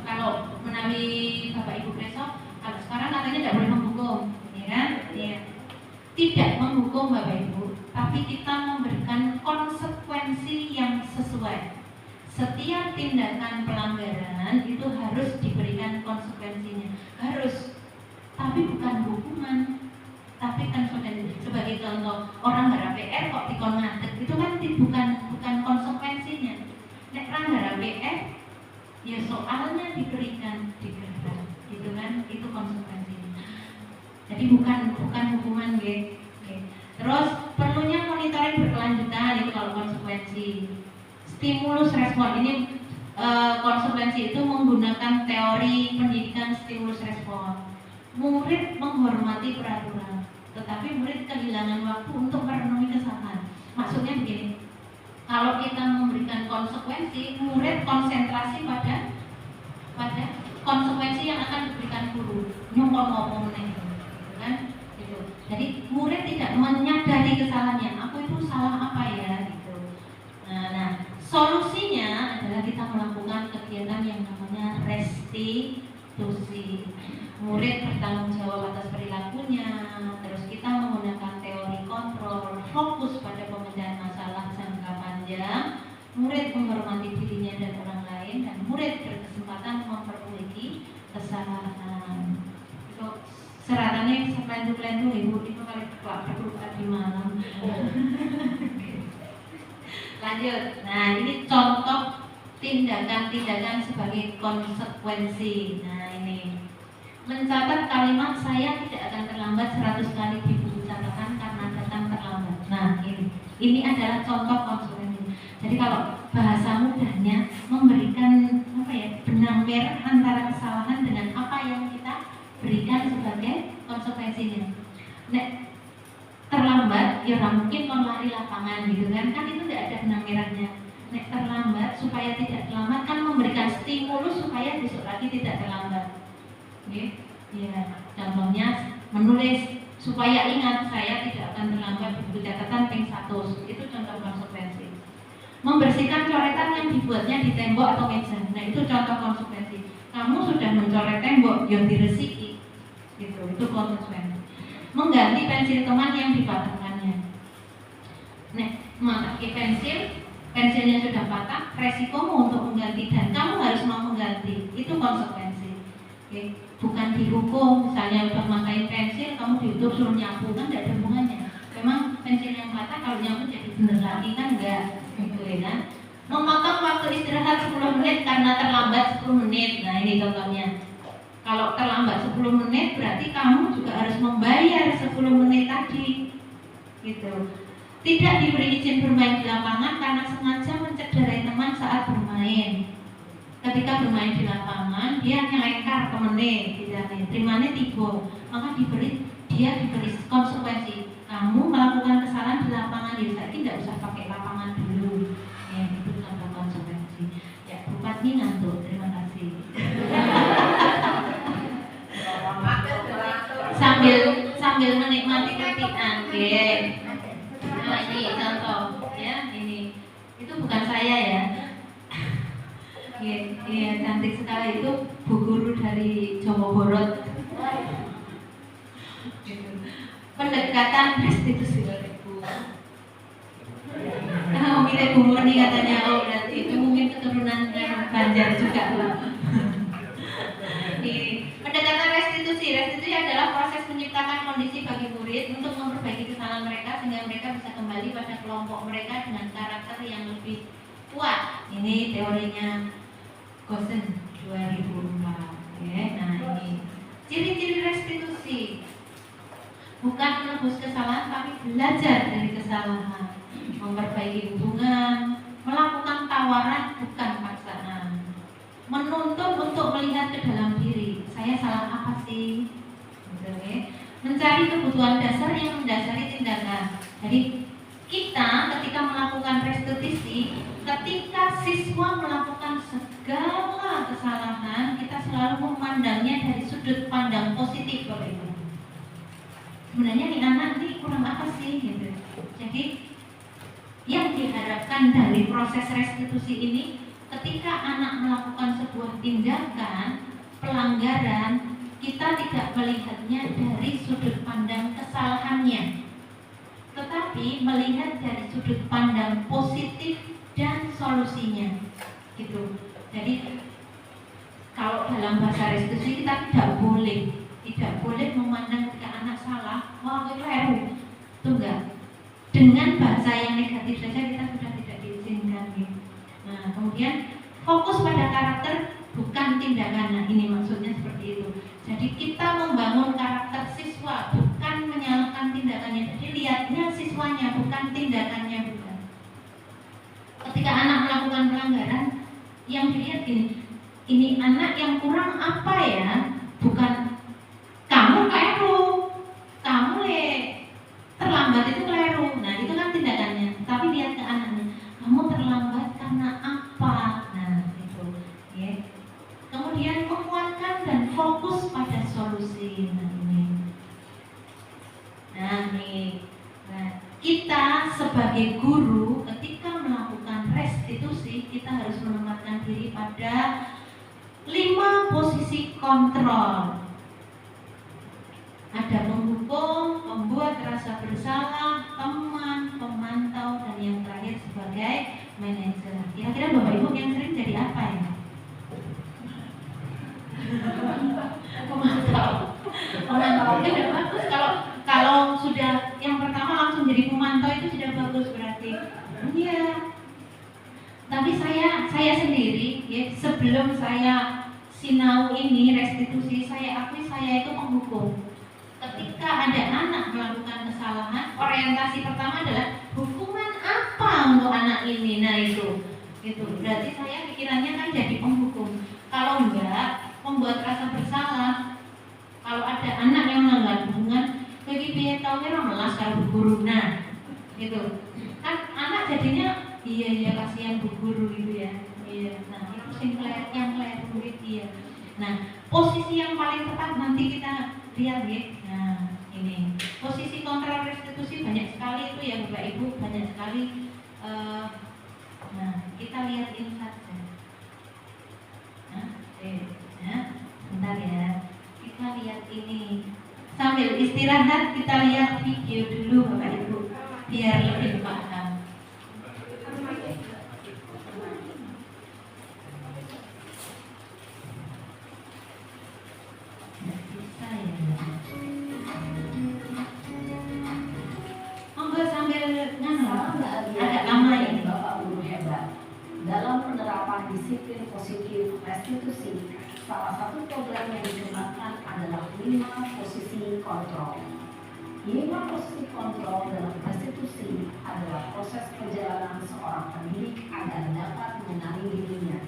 kalau menawi Bapak Ibu preso, kalau sekarang katanya tidak boleh menghukum, ya kan? Iya. Tidak menghukum Bapak Ibu, tapi kita memberikan konsekuensi yang sesuai. Setiap tindakan pelanggaran itu harus diberikan konsekuensinya, harus, tapi bukan hukuman. Tapi kan sebagai contoh, orang nggak PR kok dikon ngadeg, itu kan bukan konsekuensinya. Nek orang nggak PR, ya soalnya diberikan digarap, gitu kan, itu konsekuensinya. Jadi bukan hukuman, gitu. Terus perlunya monitoring berkelanjutan, itu kalau konsekuensi. Stimulus respon, ini konsekuensi itu menggunakan teori pendidikan stimulus respon. murid menghormati peraturan, tetapi murid kehilangan waktu untuk merenungi kesalahan. Maksudnya begini, kalau kita memberikan konsekuensi, murid konsentrasi pada konsekuensi yang akan diberikan guru, nyumpon gitu kan? Gitu. Jadi murid tidak menyadari kesalahannya, aku itu salah apa ya gitu. Nah, solusinya adalah kita melakukan kegiatan yang namanya restitusi. Murid bertanggung jawab atas perilakunya, terus kita menggunakan teori kontrol, fokus pada pemecahan masalah jangka panjang, murid menghormati dirinya dan orang lain, dan murid berkesempatan memperbaiki kesalahan. Itu seratannya sepelentu-pelentu ibu itu kali berkeluar di malam. Lanjut. Nah, ini contoh tindakan-tindakan sebagai konsekuensi. Nah, ini mencatat kalimat saya tidak akan terlambat 100 kali di buku catatan karena datang terlambat. Nah, ini adalah contoh konsekuensi. Jadi kalau bahasa mudahnya memberikan benang merah antara kesalahan dengan apa yang kita berikan sebagai konsekuensinya. Nek terlambat, ya mungkin lari lapangan gitu kan itu tidak ada benang merahnya. Nek terlambat supaya tidak terlambat kan memberikan stimulus supaya besok lagi tidak terlambat. Ya, contohnya menulis supaya ingat saya tidak akan terlambat di buku catatan ping 100. Itu contoh konsekuensi. Membersihkan coretan yang dibuatnya di tembok atau meja. Nah, itu contoh konsekuensi. Kamu sudah mencoret tembok yang diresiki. Gitu, itu konsekuensi. Mengganti pensil teman yang dipatahkannya. Nah, memakai pensilnya sudah patah, resikomu untuk mengganti dan kamu harus mau mengganti. Itu konsekuensi. Oke. Bukan dihukum, misalnya udah memakai pensil, kamu ditutup suruh nyapu, kan tidak ada hubungannya. Memang pensil yang patah kalau nyapu jadi bener lagi kan enggak, gitu ya kan. Memotong waktu istirahat 10 menit karena terlambat 10 menit. Nah, ini contohnya. Kalau terlambat 10 menit berarti kamu juga harus membayar 10 menit tadi. Gitu. Tidak diberi izin bermain di lapangan karena sengaja mencederai teman saat bermain. Ketika bermain di lapangan, dia nyelengkar temennya, terimanya tiba, maka dia diberi konsekuensi. Kamu melakukan kesalahan di lapangan, ya saya tidak usah pakai lapangan dulu. Ya, itu contoh konsekuensi. Ya, Bupati ngantuk, terima kasih. sambil menikmati ketikan, nah ini contoh, ya ini itu bukan saya ya. Iya, cantik sekali itu Bu Guru dari Jawa Barat. Pendekatan restitusi Bu. Mirip Bu Murni katanya, oh berarti itu mungkin keturunan Banjar juga Bu. Pendekatan restitusi adalah proses menciptakan kondisi bagi murid untuk memperbaiki kesalahan mereka sehingga mereka bisa kembali pada kelompok mereka dengan karakter yang lebih kuat. Ini teorinya Gosen 2004. Nah ini ciri-ciri restitusi, bukan menebus kesalahan tapi belajar dari kesalahan, memperbaiki hubungan, melakukan tawaran bukan paksaan, menuntun untuk melihat ke dalam diri, saya salah apa sih, mencari kebutuhan dasar yang mendasari tindakan. Jadi kita ketika melakukan restitusi, ketika siswa melakukan segala kesalahan, kita selalu memandangnya dari sudut pandang positif Bapak Ibu. Sebenarnya nih anak ini kurang apa sih gitu. Jadi yang diharapkan dari proses restitusi ini, ketika anak melakukan sebuah tindakan pelanggaran, kita tidak melihatnya dari sudut pandang kesalahannya, tetapi melihat dari sudut pandang positif dan solusinya, gitu. Jadi kalau dalam bahasa restitusi kita tidak boleh memandang ketika anak salah, wah itu keliru, itu enggak. Dengan bahasa yang negatif saja kita sudah tidak diizinkan. Gitu. Nah, kemudian fokus pada karakter bukan tindakan. Nah, ini maksudnya seperti itu. Jadi kita membangun karakter siswa, bukan menyalahkan tindakannya. Jadi lihatnya siswanya, bukan tindakannya, bukan. Ketika anak melakukan pelanggaran, yang dilihat ini anak yang kurang apa ya, bukan kamu sebagai guru ketika melakukan restitusi kita harus menempatkan diri pada 5 posisi kontrol. Ada penghukum, pembuat rasa bersalah, teman, pemantau, dan yang terakhir sebagai manajer. Kira-kira Bapak Ibu yang sering jadi apa ya? Pemantau. Pemantau itu sudah bagus. Kalau sudah yang pertama langsung jadi pemantau itu sudah bagus berarti. Iya. Tapi saya sendiri ya, sebelum saya sinau ini restitusi, saya akui saya itu penghukum. Ketika ada anak melakukan kesalahan, orientasi pertama adalah hukuman apa untuk anak ini. Nah itu berarti saya pikirannya kan jadi penghukum. Kalau enggak, membuat rasa bersalah. Kalau ada anak yang melanggar hubungan, bagi biaya tahunya melas kalau bu guru. Nah gitu kan anak jadinya iya kasihan bu guru gitu ya. Iya. Nah itu yang duit dia. Nah posisi yang paling tepat nanti kita lihat ya. Nah ini posisi kontrol restitusi banyak sekali itu ya Bapak Ibu, banyak sekali. Nah kita lihat ini saja. Nah bentar ya, kita lihat ini sambil istirahat kita lihat video dulu Bapak Ibu biar lebih paham. Agak lama ini. Bapak Guru hebat. Dalam penerapan disiplin positif restitusi, salah satu program yang dikembangkan adalah 5 posisi kontrol. 5 posisi kontrol dalam restitusi adalah proses perjalanan seorang pendidik agar dapat mengenali dirinya.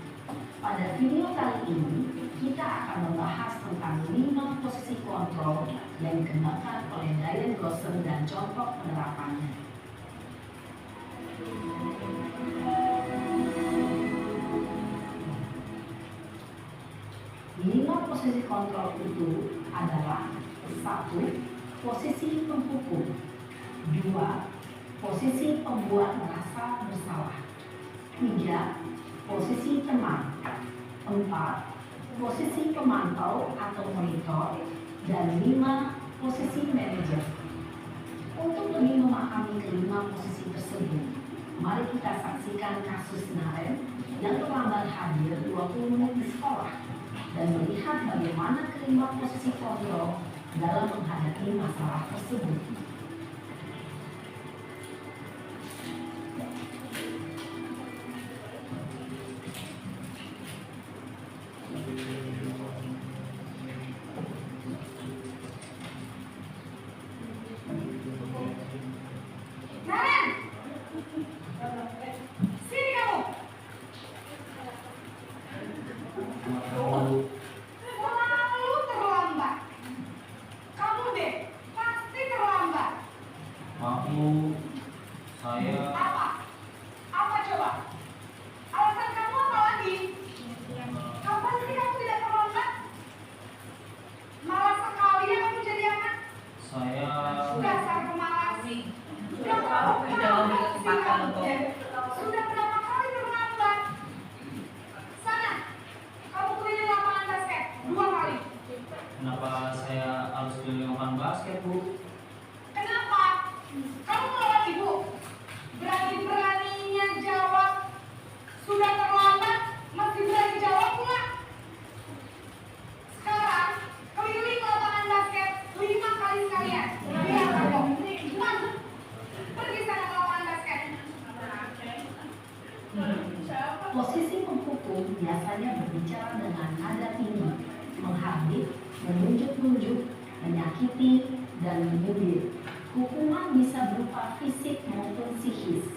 Pada video kali ini, kita akan membahas tentang 5 posisi kontrol yang dikembangkan oleh Diane Gosser dan contoh penerapannya. Lima posisi kontrol itu adalah 1. Posisi penghukum, 2. Posisi pembuat merasa bersalah, 3. Posisi teman, 4. Posisi pemantau atau monitor, dan 5. Posisi manajer. Untuk lebih memahami kelima posisi tersebut, mari kita saksikan kasus Naren yang terlambat hadir 20 menit di sekolah dan melihat bagaimana kelima posisi kontrol dalam menghadapi masalah tersebut. Kenapa saya harus keliling lapangan basket, Bu? Kenapa? Kamu melawan ibu? Berani-beraninya jawab. Sudah terlambat, masih berani jawab pula. Sekarang, keliling lapangan basket 5 kali sekalian. Biar kamu. Pergi sana ke lapangan basket. Posisi penghukum biasanya berbicara dengan nada tinggi, menghardik, menunjuk-nunjuk, menyakiti, dan menyubir. Hukuman bisa berupa fisik maupun psikis.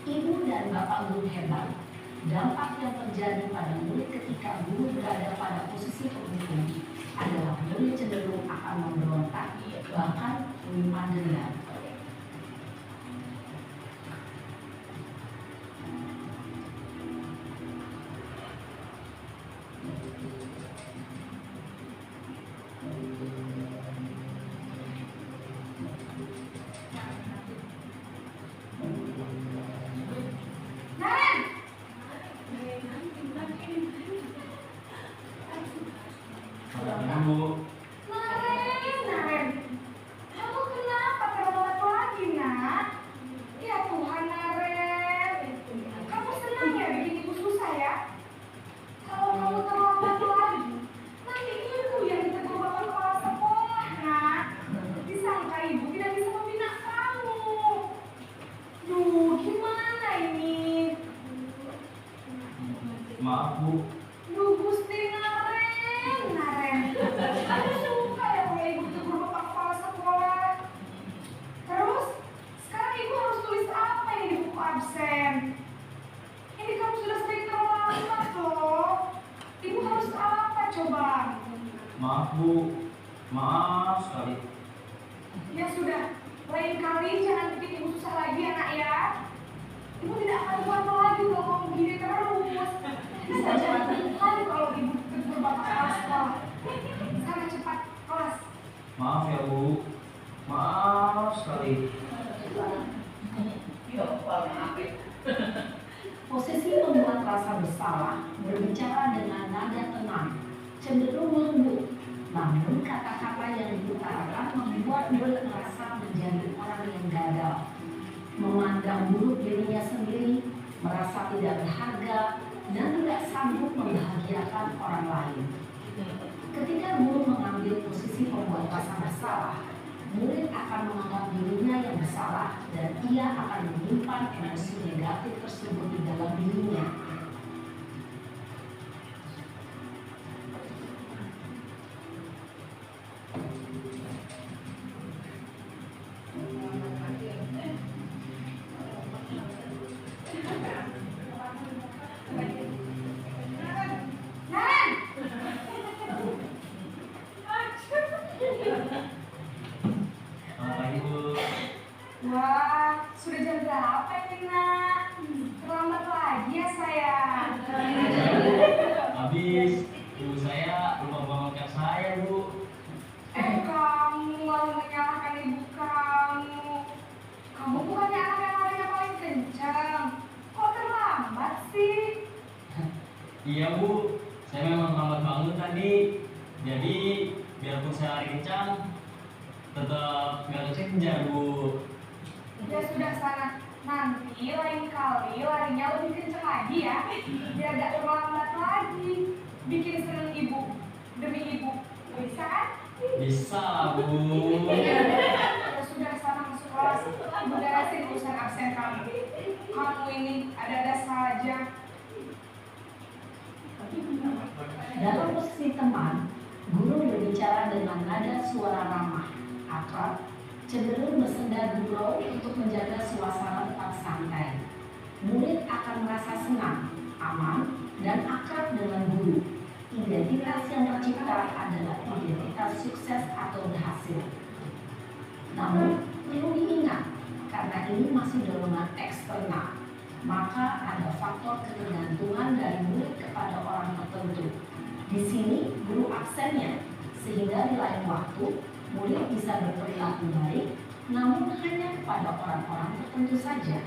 Ibu dan bapak guru hebat, dampak yang terjadi pada murid ketika guru berada pada posisi penghukum adalah murid cenderung akan memberontak, bahkan menyimpan dendam. Duh Gusti Naren. Aku suka ya kalau ibu tegur bapak kepala sekolah. Terus, sekarang ibu harus tulis apa ini di buku absen? Ini kamu sudah sering terlambat loh. Ibu harus apa coba? Maaf Bu, maaf sekali. Ya sudah, lain kali jangan bikin ibu susah lagi anak ya. Ibu tidak akan kuat lagi kalau kamu begini terus. Bisa jadi lagi kalau ibu tegur bapak kepala sekolah. Sana cepat kelas. Maaf ya Bu, maaf sekali. Ya, maaf. Posisi membuat rasa bersalah, berbicara dengan nada tenang, cenderung lembut. Namun kata-kata yang diutarakan membuat murid merasa menjadi orang yang gagal, memandang buruk dirinya sendiri, merasa tidak berharga, dan tidak sanggup membahagiakan orang lain. Ketika guru mengambil posisi membuat rasa bersalah, murid akan menganggap dirinya yang bersalah dan ia akan menyimpan emosi negatif tersebut di dalam dirinya. Selamat pagi Bu. Wah, sudah jam berapa ini nak? Terlambat lagi ya sayang. Habis, ibu saya lupa bawa ngecek saya Bu. Kamu malah menyalahkan ibu kamu. Kamu bukannya anak yang larinya paling kencang. Kok terlambat sih? Iya Bu, saya memang terlambat bangun tadi. Jadi, biarpun saya lari kencang, tetap nggak kekejar Bu. Ya sudah sana. Nanti lain kali larinya lebih kencang lagi ya. Biar gak terlambat lagi. Bikin seneng ibu. Demi ibu. Bisa kan? Bisa Bu. Ya sudah sana masuk kelas. Ibu beresin urusan absen kamu. Kamu ini ada-ada saja. Dalam posisi teman, guru berbicara dengan nada suara ramah, akrab, cenderung bersenda gurau untuk menjaga suasana tetap santai. Murid akan merasa senang, aman, dan akrab dengan guru. Identitas yang tercipta adalah identitas sukses atau berhasil. Namun, perlu diingat, karena ini masih dorongan eksternal, maka ada faktor ketergantungan dari murid kepada orang tertentu. Di sini, guru absennya, sehingga di lain waktu, murid bisa berperilaku baik, namun hanya kepada orang-orang tertentu saja.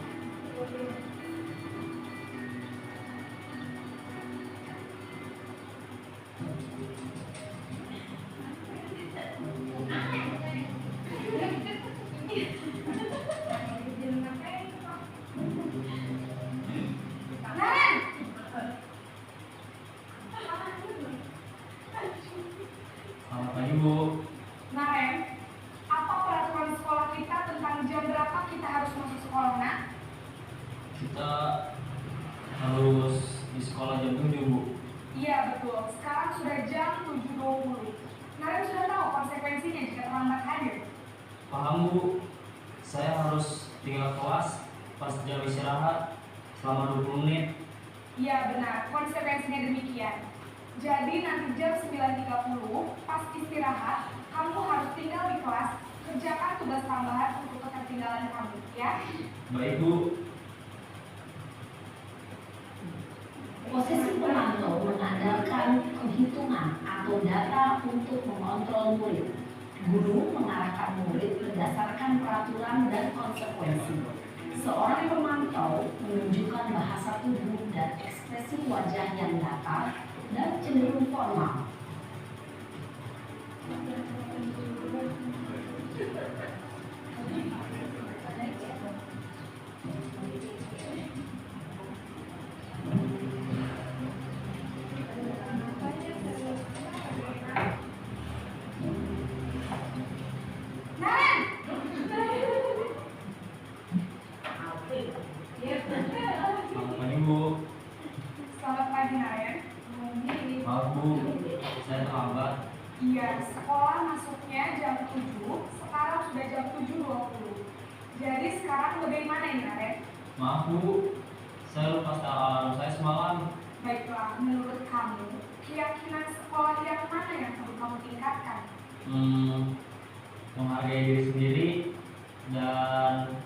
Naren! Selamat pagi Bu. Naren, apa peraturan sekolah kita tentang jam berapa kita harus masuk sekolah, nak? Kita harus di sekolah jam 7 Bu. Iya betul, sekarang sudah jam 7.20. Naren sudah tahu konsekuensinya jika terlambat hadir. Paham Bu, saya harus tinggal kelas pas jam istirahat selama 20 menit. Iya benar, konsekuensinya demikian. Jadi nanti jam 9.30 pas istirahat, kamu harus tinggal di kelas, kerjakan tugas tambahan untuk ketertinggalan kamu, ya? Baik Bu. Posisi pemantau mengandalkan penghitungan atau data untuk mengontrol murid. Guru mengarahkan murid berdasarkan peraturan dan konsekuensi. Seorang pemantau menunjukkan bahasa tubuh dan ekspresi wajah yang datar dan cenderung formal. Naren! Selamat pagi Bu. Selamat pagi Naren. Bu, saya terlambat. Iya, sekolah masuknya jam 7, sekarang sudah jam 7.20. Jadi sekarang bagaimana ini, Naren? Maaf Bu, saya lupa setel alarm saya semalam. Baiklah, menurut kamu, keyakinan sekolah yang mana yang perlu kamu tingkatkan? Menghargai diri sendiri dan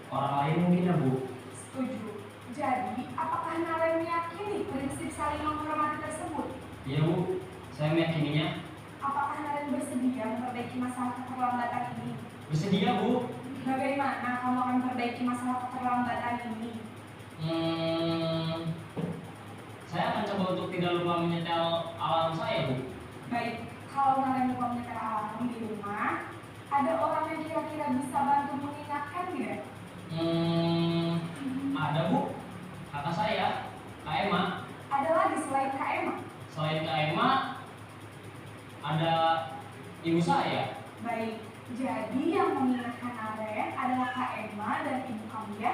orang lain mungkin ya Bu. Setuju. Jadi, apakah Naren meyakini prinsip saling menghormati tersebut? Iya Bu, saya meyakininya. Apakah Naren bersedia memperbaiki masalah keterlambatan ini? Bersedia Bu. Bagaimana kamu akan memperbaiki masalah keterlambatan ini? Saya akan coba untuk tidak lupa menyetel alarm saya Bu. Baik, kalau Naren lupa menyetel alarm di rumah, ada orang yang kira-kira bisa bantu mengingatkan tidak? Ada Bu, kakak saya, Kak Emma. Ada lagi selain Kak Emma? Selain Kak Emma, ada ibu saya. Baik, jadi yang mengingatkan Naren adalah Kak Emma dan ibu kamu ya?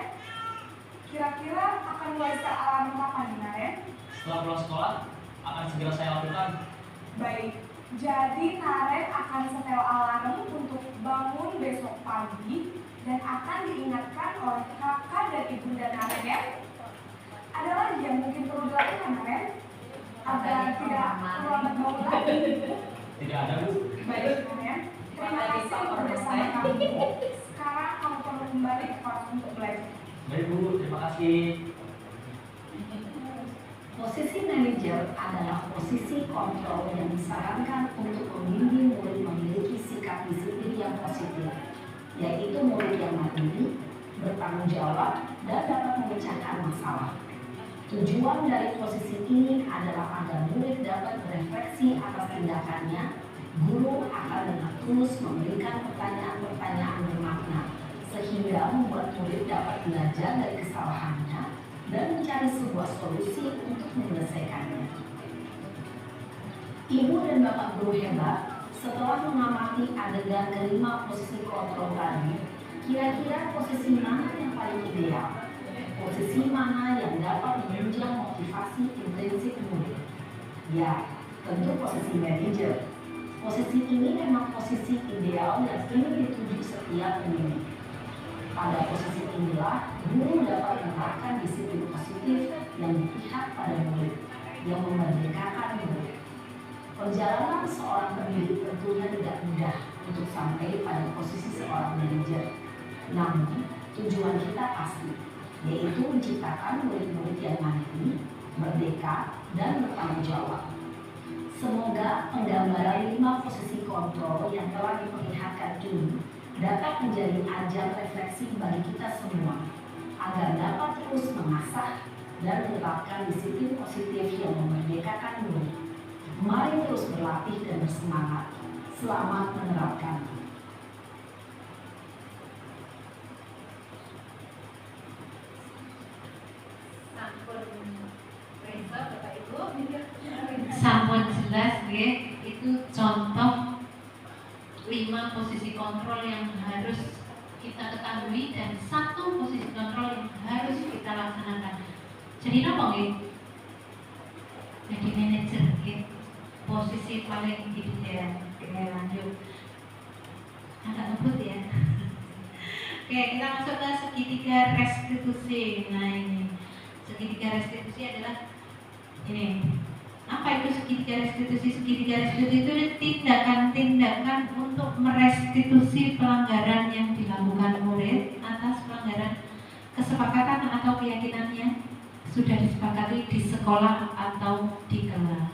Kira-kira akan mulai setel alarm kapan nih, Naren? Setelah pulang sekolah, akan segera saya lakukan. Baik, jadi Naren akan setel alarm untuk bangun besok pagi dan akan diingatkan oleh kakak dan ibunda Naren ya. Ada lagi yang mungkin perlu dilakukan, Naren? Agar tidak terlambat bangun lagi. Tidak ada Bu. Baik, Naren. Terima kasih untuk bersama kami. Sekarang kamu perlu kembali ke kelas untuk belajar. Baik Bu, terima kasih. Posisi manajer adalah posisi kontrol yang disarankan untuk membimbing murid memiliki sikap disiplin yang positif, yaitu murid yang mandiri, bertanggung jawab, dan dapat memecahkan masalah. Tujuan dari posisi ini adalah agar murid dapat berefleksi atas tindakannya. Guru akan dengan tulus memberikan pertanyaan-pertanyaan bermakna, sehingga membuat murid dapat belajar dari kesalahannya dan mencari sebuah solusi untuk menyelesaikannya. Ibu dan bapak guru hebat, setelah mengamati adegan kelima posisi kontrol tadi, kira-kira posisi mana yang paling ideal? Posisi mana yang dapat menunjang motivasi intrinsik murid? Ya, tentu posisi manajer. Posisi ini memang posisi ideal yang ingin dituju setiap pendidik. Pada posisi inilah, guru dapat menerapkan disiplin positif yang berpihak pada murid, yang memerdekakan murid. Perjalanan seorang pendidik tentunya tidak mudah untuk sampai pada posisi seorang manajer. Namun, tujuan kita pasti, yaitu menciptakan murid-murid yang mandiri, merdeka, dan bertanggung jawab. Semoga penggambaran 5 posisi kontrol yang telah diperlihatkan ini dapat menjadi ajang refleksi bagi kita semua, agar dapat terus mengasah dan menerapkan disiplin positif yang memerdekakan murid. Mari terus berlatih dan bersemangat. Selamat menerapkan. Sampun jelas ya, itu contoh 5 posisi kontrol yang harus kita ketahui dan 1 posisi kontrol yang harus kita laksanakan. Jadi apa nggih? Jadi manajer nggih. Posisi paling ideal. Lanjut. Agak ngebut ya. Oke, kita masuk ke segitiga restitusi. Nah ini segitiga restitusi adalah ini. Apa itu segitiga restitusi? Segitiga restitusi itu tindakan-tindakan untuk merestitusi pelanggaran yang dilakukan murid atas pelanggaran kesepakatan atau keyakinan yang sudah disepakati di sekolah atau di kelas.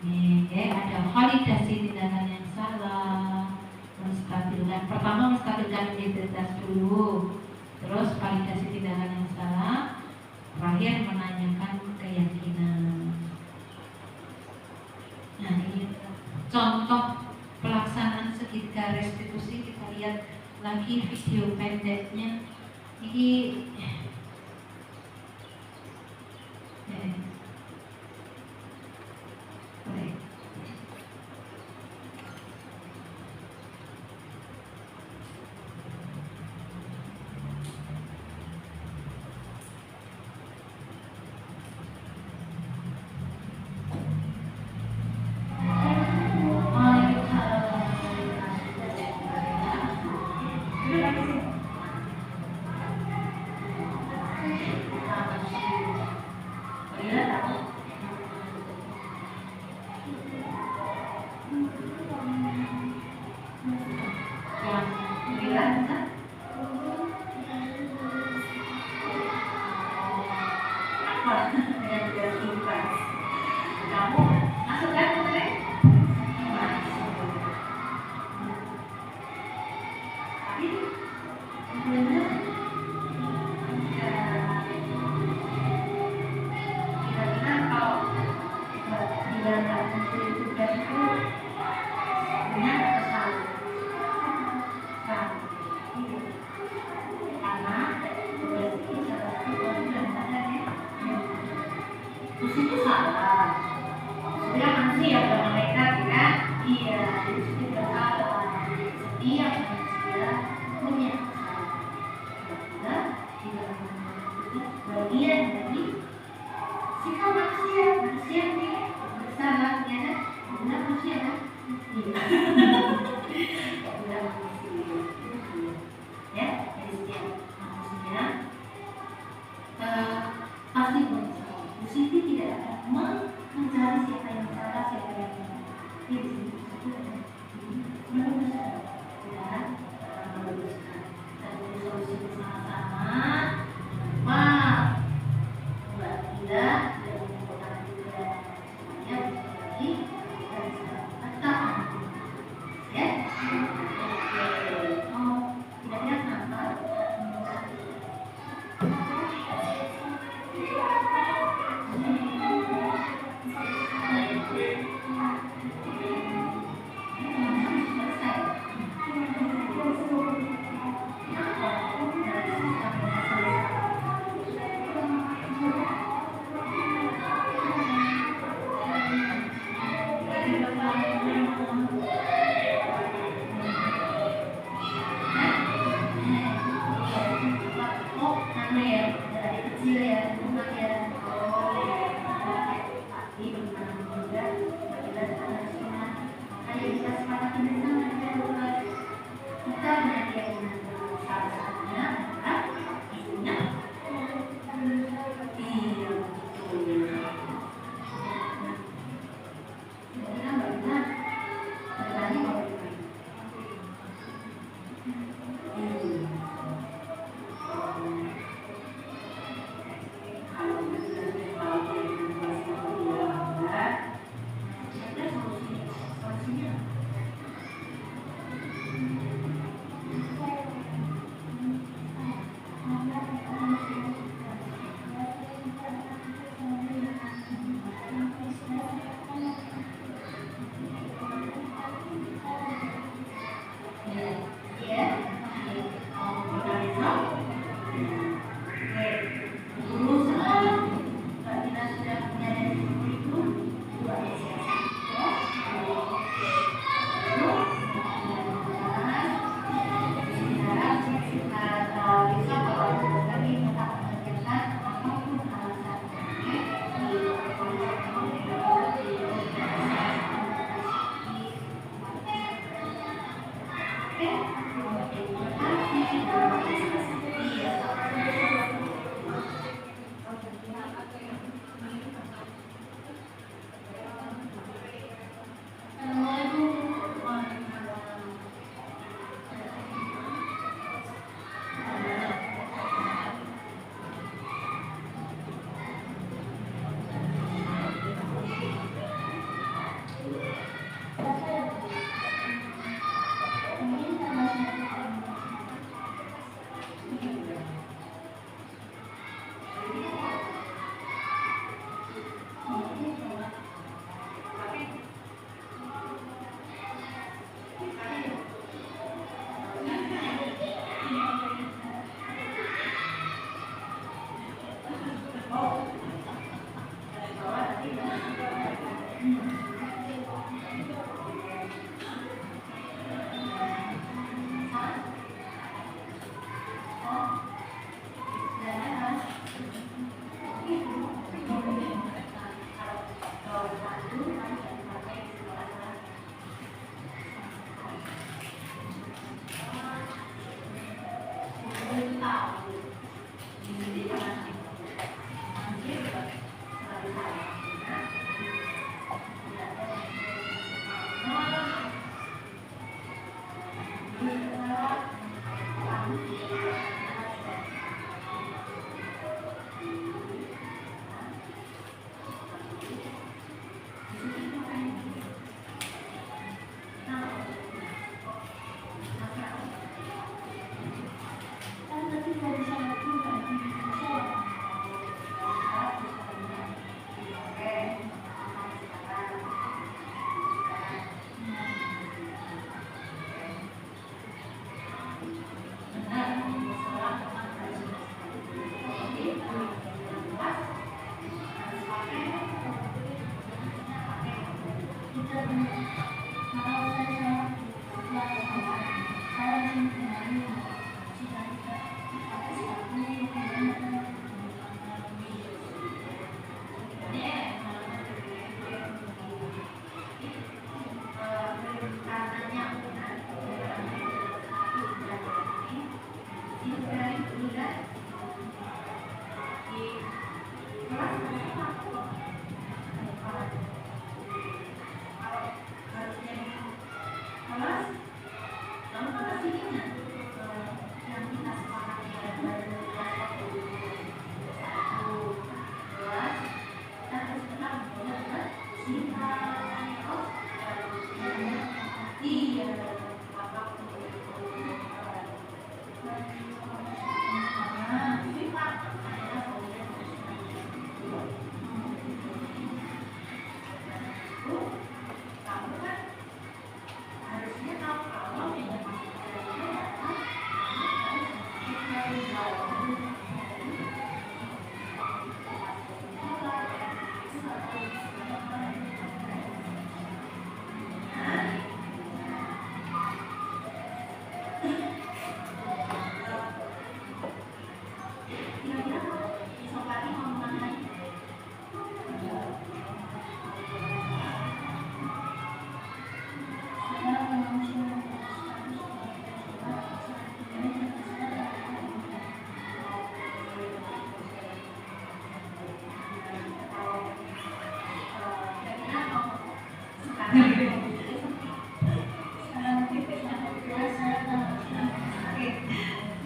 Nih, ada validasi tindakan yang salah, menstabilkan. Pertama menstabilkan identitas dulu, terus validasi tindakan yang salah, terakhir menanyakan keyakinan. Nah ini contoh pelaksanaan segitiga restitusi. Kita lihat lagi video pendeknya. Ini dia nggak mencuri tugas itu benar atau salah? Salah. Karena tugas itu salah satu kewajiban badan ya. Terus itu salah. Dia manusia bukan malaikat ya. Iya, itu tidak salah. Setiap manusia punya kesalahan. Tidak bagian dari sikap manusia nih bersalah ya kan? Benar manusia kan? Iya. Benar manusia. Ya, jadi setiap manusia pasti punya salah. Di sini tidak ada mencari siapa yang salah, siapa yang benar. Di sini meluruskan dan meluruskan dan solusi bersama-sama. Wah, Mbak Ida dan menggunakan juga semuanya lagi dan tetap ya. Oh, kira-kira kenapa?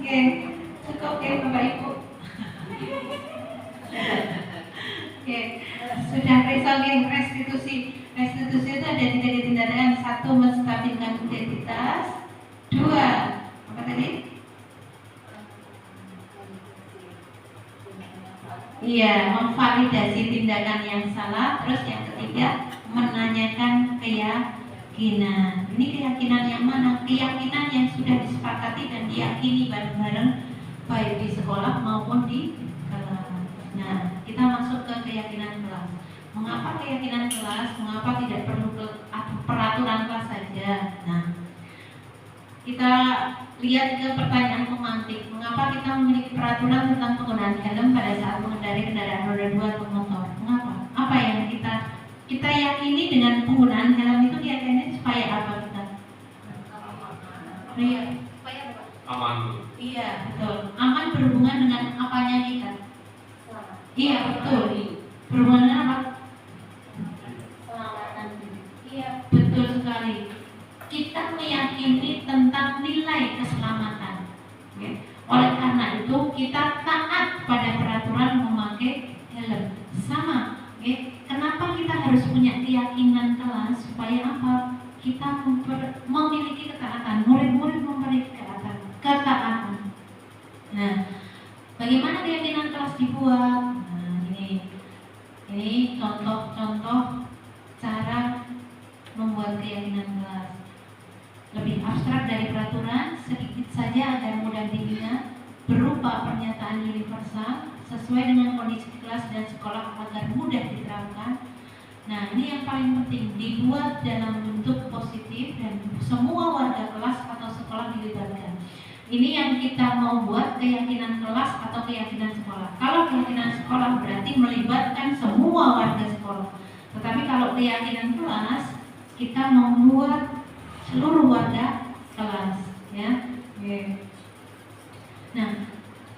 Oke, cukup ya Bapak Ibu. Oke, sudah restitusi. Restitusi itu ada 3 tindakan. 1, menstabilkan identitas. 2, apa tadi? Iya, memvalidasi tindakan yang salah. Terus yang ketiga, menanyakan keyakinan. Ini keyakinan yang mana? Keyakinan yang sudah disepakati dan diyakini bareng-bareng baik di sekolah maupun di kelas. Nah, kita masuk ke keyakinan kelas. Mengapa keyakinan kelas? Mengapa tidak perlu peraturan kelas saja? Nah, kita lihat ke pertanyaan pemantik. Mengapa kita memiliki peraturan tentang penggunaan helm pada saat mengendarai kendaraan roda 2 atau motor? Mengapa? Apa yang kita yakini dengan penggunaan helm itu keyakinannya supaya apa kita? Iya, supaya apa? Aman. Iya, betul. Aman berhubungan dengan apanya kita? Iya, betul. Berhubungan dengan apa? Iya, betul sekali. Kita meyakini tentang nilai keselamatan. Oke. Oleh karena itu kita taat pada peraturan memakai helm. Sama. Oke. Kenapa kita harus punya keyakinan kelas? Supaya apa? Kita memiliki ketaatan. Murid-murid memiliki ketaatan. Nah, bagaimana keyakinan kelas dibuat? Nah, ini contoh-contoh cara membuat keyakinan kelas. Lebih abstrak dari peraturan, sedikit saja agar mudah diingat, berupa pernyataan universal sesuai dengan kondisi kelas dan sekolah agar mudah diterapkan. Nah, ini yang paling penting, dibuat dalam bentuk positif dan semua warga kelas atau sekolah dilibatkan. Ini yang kita mau buat, keyakinan kelas atau keyakinan sekolah. Kalau keyakinan sekolah berarti melibatkan semua warga sekolah. Tetapi kalau keyakinan kelas, kita membuat seluruh warga kelas, ya. Nah,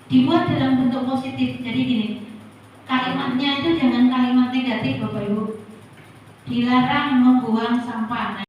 dibuat dalam bentuk positif. Jadi gini, kalimatnya itu jangan kalimat negatif, Bapak Ibu. Dilarang membuang sampah. Nah,